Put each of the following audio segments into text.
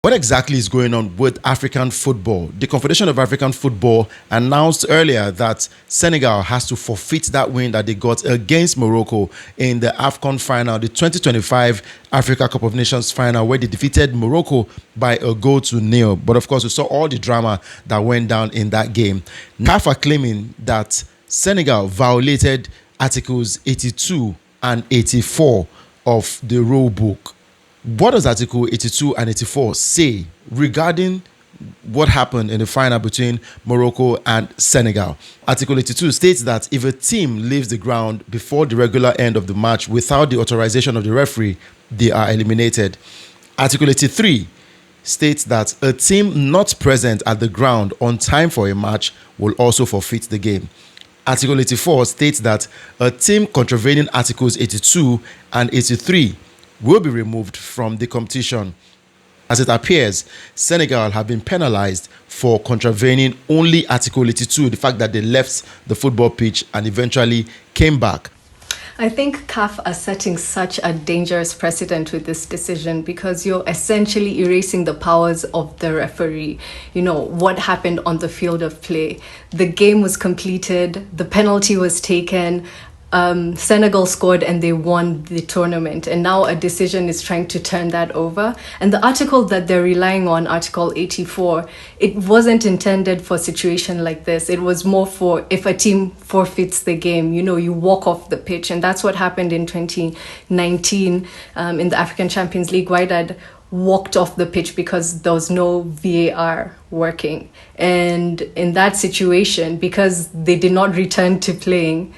What exactly is going on with African football? The Confederation of African Football announced earlier that Senegal has to forfeit that win that they got against Morocco in the AFCON final, the 2025 Africa Cup of Nations final, where they defeated Morocco by 1-0. But of course, we saw all the drama that went down in that game. CAF are claiming that Senegal violated Articles 82 and 84 of the rule book. What does Article 82 and 84 say regarding what happened in the final between Morocco and Senegal? Article 82 states that if a team leaves the ground before the regular end of the match without the authorization of the referee, they are eliminated. Article 83 states that a team not present at the ground on time for a match will also forfeit the game. Article 84 states that a team contravening Articles 82 and 83 will be removed from the competition. As it appears, Senegal have been penalized for contravening only Article 82, the fact that they left the football pitch and eventually came back. I think CAF are setting such a dangerous precedent with this decision because you're essentially erasing the powers of the referee. You know, what happened on the field of play. The game was completed, the penalty was taken, Senegal scored and they won the tournament, and now a decision is trying to turn that over. And the article that they're relying on, Article 84, it wasn't intended for a situation like this. It was more for if a team forfeits the game, you know, you walk off the pitch. And that's what happened in 2019 in the African Champions League. Wydad walked off the pitch because there was no VAR working. And in that situation, because they did not return to playing,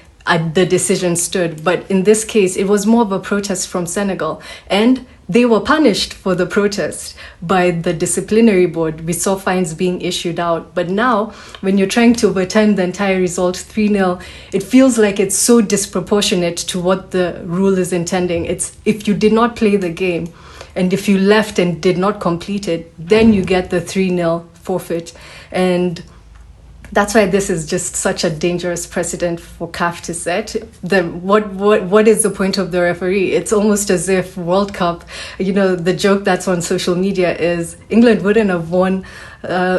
the decision stood. But in this case, it was more of a protest from Senegal, and they were punished for the protest by the disciplinary board. We saw fines being issued out. But now, when you're trying to overturn the entire result 3-0, it feels like it's so disproportionate to what the rule is intending. It's if you did not play the game, and if you left and did not complete it, then you get the 3-0 forfeit. And that's why this is just such a dangerous precedent for CAF to set. What is the point of the referee? It's almost as if World Cup, you know, the joke that's on social media is England wouldn't have won.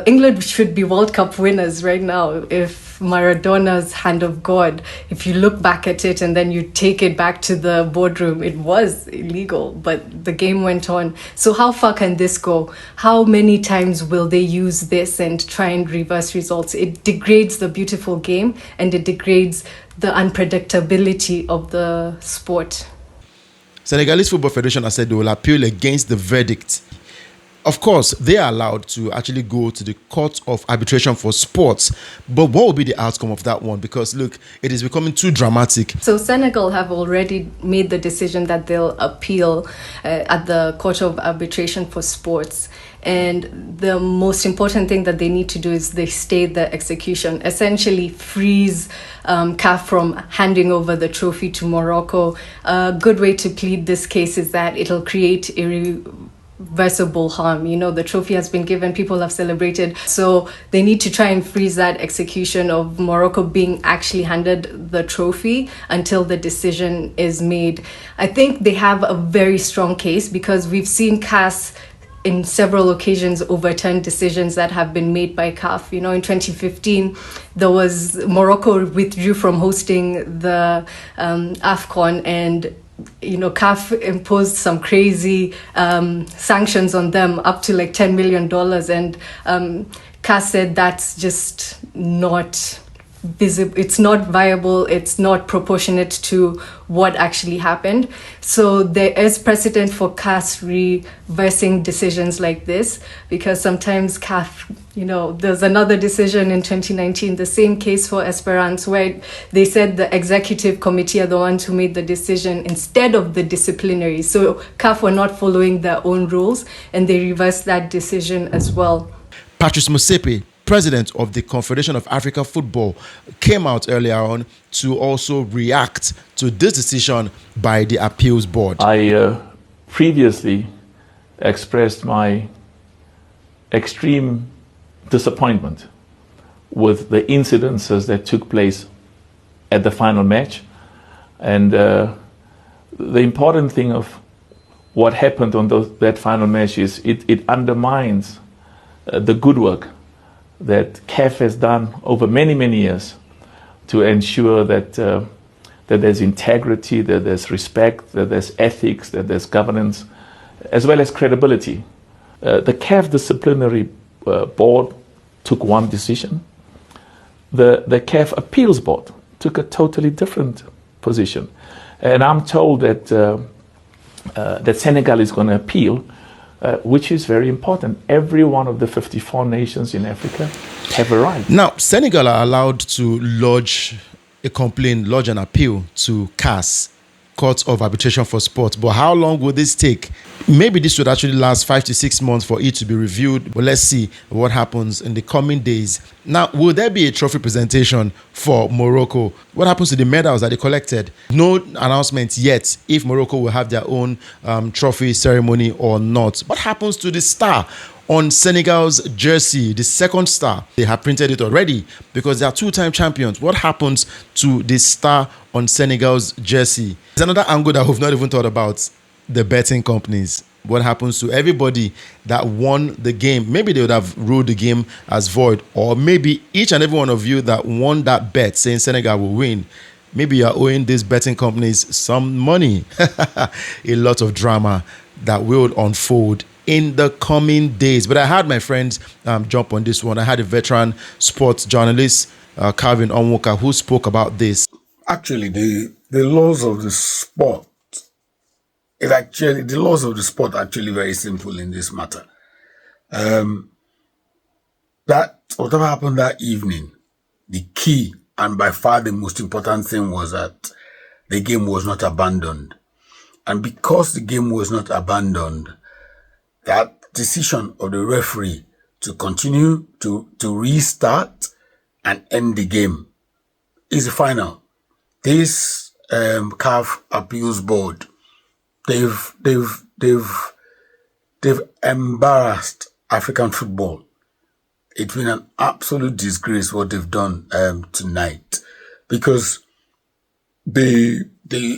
England should be World Cup winners right now if Maradona's hand of God, if you look back at it and then you take it back to the boardroom, it was illegal, but the game went on. So how far can this go? How many times will they use this and try and reverse results? It degrades the beautiful game and it degrades the unpredictability of the sport. Senegalese Football Federation has said they will appeal against the verdict. Of course, they are allowed to actually go to the Court of Arbitration for Sports. But what will be the outcome of that one? Because, look, it is becoming too dramatic. So Senegal have already made the decision that they'll appeal at the Court of Arbitration for Sports. And the most important thing that they need to do is they stay the execution, essentially freeze CAF from handing over the trophy to Morocco. A good way to plead this case is that it'll create irreversible harm. You know, the trophy has been given, people have celebrated, so they need to try and freeze that execution of Morocco being actually handed the trophy until the decision is made. I think they have a very strong case because we've seen CAS in several occasions overturn decisions that have been made by CAF. You know, in 2015, there was Morocco withdrew from hosting the AFCON, and you know, CAF imposed some crazy sanctions on them up to like $10 million. And CAF said that's just not visible, it's not viable, it's not proportionate to what actually happened. So there is precedent for CAF reversing decisions like this, because sometimes CAF, you know, there's another decision in 2019, the same case for Esperance, where they said the executive committee are the ones who made the decision instead of the disciplinary. So CAF were not following their own rules and they reversed that decision as well. Patrice Motsepe, president of the Confederation of African Football, came out earlier on to also react to this decision by the appeals board. I previously expressed my extreme disappointment with the incidences that took place at the final match. And the important thing of what happened on that final match is it undermines the good work that CAF has done over many, many years to ensure that that there's integrity, that there's respect, that there's ethics, that there's governance, as well as credibility. The CAF disciplinary board took one decision. The CAF Appeals board took a totally different position. And I'm told that that Senegal is going to appeal, which is very important. Every one of the 54 nations in Africa have a right. Now, Senegal are allowed to lodge a complaint, lodge an appeal to CAS, Court of Arbitration for Sport. But how long will this take? Maybe this would actually last 5 to 6 months for it to be reviewed. But let's see what happens in the coming days. Now, will there be a trophy presentation for Morocco? What happens to the medals that they collected? No announcement yet if Morocco will have their own trophy ceremony or not. What happens to the star on Senegal's jersey, the second star? They have printed it already because they are two-time champions. What happens to the star on Senegal's jersey? There's another angle that we've not even thought about: the betting companies. What happens to everybody that won the game? Maybe they would have ruled the game as void, or maybe each and every one of you that won that bet saying Senegal will win, maybe you're owing these betting companies some money. A lot of drama that will unfold in the coming days. But I had my friends jump on this one. I had a veteran sports journalist, Carvin Walker, who spoke about this. Actually, the laws of the sport, the laws of the sport are actually very simple in this matter. That whatever happened that evening, the key and by far the most important thing was that the game was not abandoned. And because the game was not abandoned, that decision of the referee to continue to restart and end the game is final. This CAF Appeals Board, they've embarrassed African football. It's been an absolute disgrace what they've done tonight, because the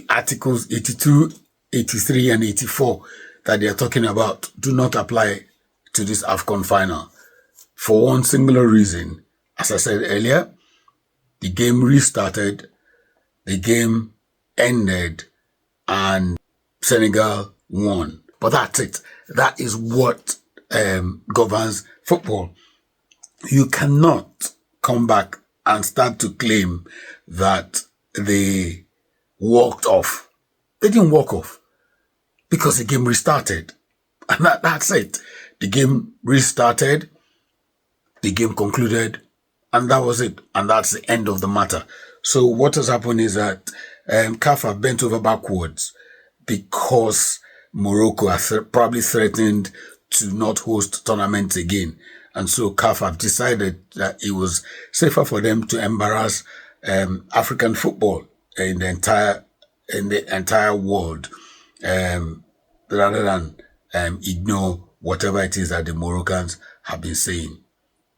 articles 82, 83, and 84 that they are talking about do not apply to this AFCON final. For one singular reason: as I said earlier, the game restarted, the game ended, and Senegal won. But that's it. That is what governs football. You cannot come back and start to claim that they walked off. They didn't walk off, because the game restarted. And that's it. The game restarted, the game concluded, and that was it. And that's the end of the matter. So what has happened is that CAF have bent over backwards because Morocco has probably threatened to not host tournaments again. And so CAF have decided that it was safer for them to embarrass African football in the entire world, rather than ignore whatever it is that the Moroccans have been saying.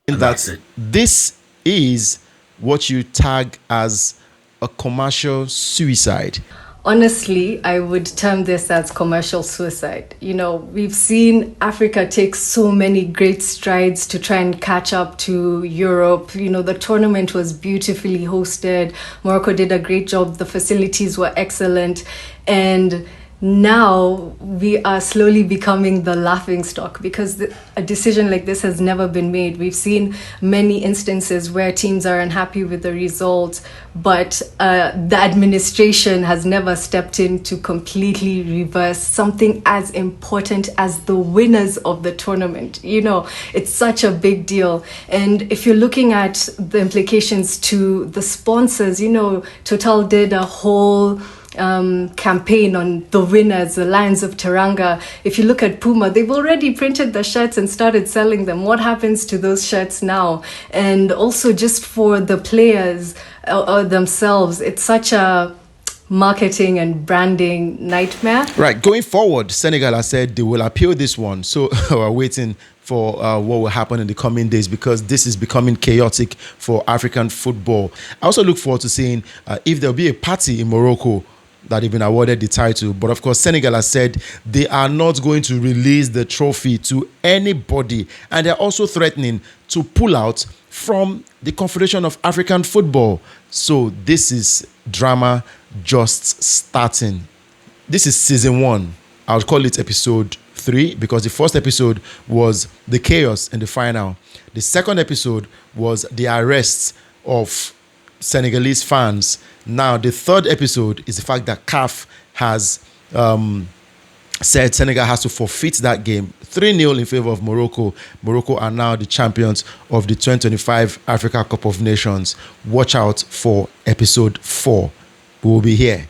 And that's it. This is what you tag as a commercial suicide. Honestly, I would term this as commercial suicide. You know, we've seen Africa take so many great strides to try and catch up to Europe. You know, the tournament was beautifully hosted. Morocco did a great job. The facilities were excellent. And now we are slowly becoming the laughingstock, because a decision like this has never been made. We've seen many instances where teams are unhappy with the results, but the administration has never stepped in to completely reverse something as important as the winners of the tournament. You know, it's such a big deal. And if you're looking at the implications to the sponsors, you know, Total did a whole campaign on the winners, the Lions of Teranga. If you look at Puma, they've already printed the shirts and started selling them. What happens to those shirts now? And also just for the players themselves, it's such a marketing and branding nightmare. Right, going forward, Senegal has said they will appeal this one. So we're waiting for what will happen in the coming days, because this is becoming chaotic for African football. I also look forward to seeing if there'll be a party in Morocco that they've been awarded the title. But of course, Senegal has said they are not going to release the trophy to anybody. And they're also threatening to pull out from the Confederation of African Football. So this is drama just starting. This is season 1. I would call it episode 3 because the first episode was the chaos in the final. The second episode was the arrests of Senegalese fans. Now, the third episode is the fact that CAF has said Senegal has to forfeit that game 3-0 in favor of Morocco. Morocco are now the champions of the 2025 Africa Cup of Nations. Watch out for episode 4. We will be here.